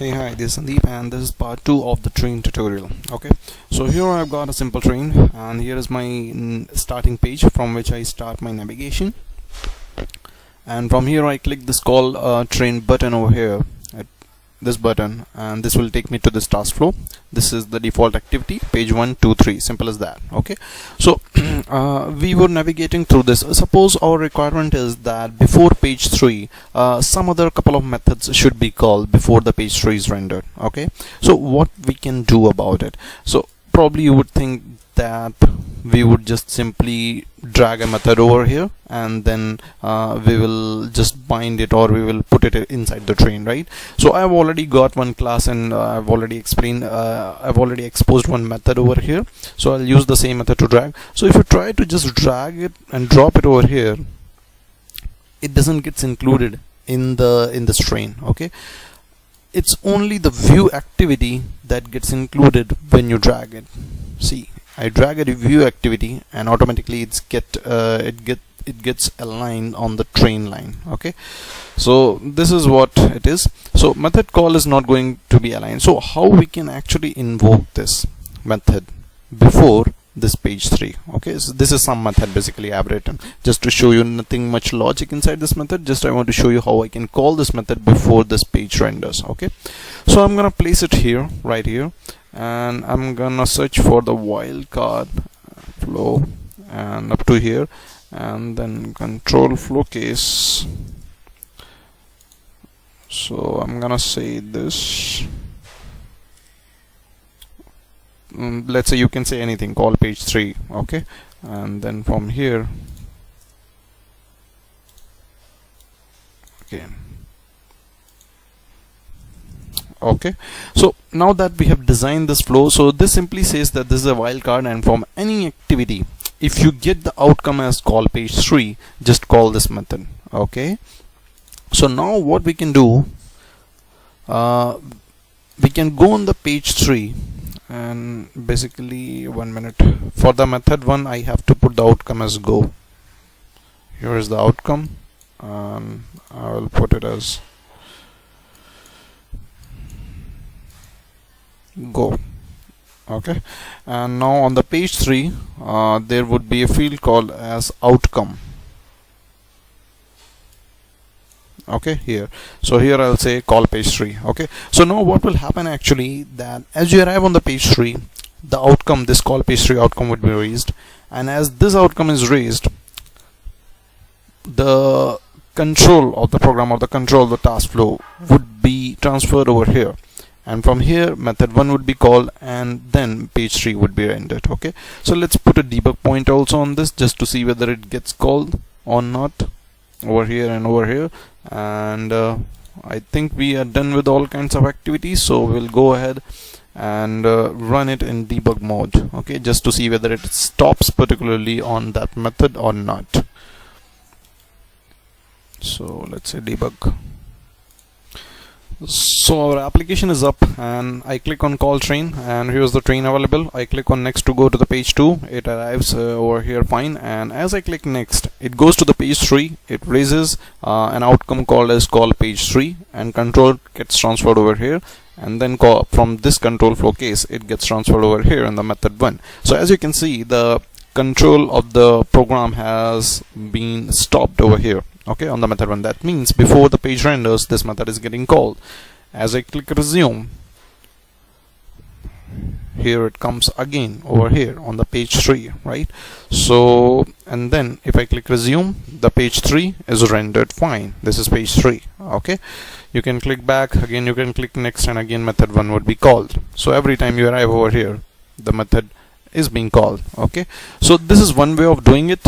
Hey, hi, this is Sandeep and this is part 2 of the train tutorial. Okay, so here I've got a simple train and here is my starting page from which I start my navigation, and from here I click this call train button over here at this button, and this will take me to this task flow. This is the default activity, page 1, 2, 3, simple as that. Okay, so we were navigating through this. Suppose our requirement is that before page 3 some other couple of methods should be called before the page 3 is rendered. Okay, so what we can do about it? So probably you would think that we would just simply drag a method over here and then we will just bind it, or we will put it inside the train, right? So I've already got one class and I've already explained, I've already exposed one method over here, so I'll use the same method to drag. So if you try to just drag it and drop it over here, it doesn't get included in this train. Okay, it's only the view activity that gets included when you drag it. See, I drag a view activity and automatically it gets aligned on the train line. Okay, so this is what it is. So method call is not going to be aligned. So how we can actually invoke this method before this page 3? Okay, so this is some method basically I've written just to show you. Nothing much logic inside this method, just I want to show you how I can call this method before this page renders. Okay, so I'm gonna place it here, right here, and I'm gonna search for the wildcard flow and up to here, and then control flow case. So I'm gonna say this, let's say you can say anything, call page 3. Okay, and then from here, okay, so now that we have designed this flow, so this simply says that this is a wildcard, and from any activity, if you get the outcome as call page 3, just call this method. Okay, so now what we can do, we can go on the page 3 and basically, 1 minute, for the method 1 I have to put the outcome as go. Here is the outcome, and I will put it as go. Okay, and now on the page 3 there would be a field called as outcome. Okay, here, so here I'll say call page 3. Okay, so now what will happen actually, that as you arrive on the page 3, the outcome, this call page 3 outcome would be raised, and as this outcome is raised, the control of the program, or the control of the task flow, would be transferred over here, and from here method 1 would be called, and then page 3 would be rendered. Okay, so let's put a debug point also on this just to see whether it gets called or not, over here and over here, and I think we are done with all kinds of activities, so we'll go ahead and run it in debug mode. Okay, just to see whether it stops particularly on that method or not. So let's say debug. So our application is up, and I click on call train, and here's the train available. I click on next to go to the page 2. It arrives over here fine, and as I click next, it goes to the page 3. It raises an outcome called as call page 3, and control gets transferred over here, and then from this control flow case it gets transferred over here in the method 1. So as you can see, the control of the program has been stopped over here. Okay, on the method 1. That means before the page renders, this method is getting called. As I click resume, here it comes again over here on the page 3, right? So, and then if I click resume, the page 3 is rendered fine. This is page 3. Okay, you can click back again, you can click next, and again method 1 would be called. So every time you arrive over here, the method is being called. Okay, so this is one way of doing it.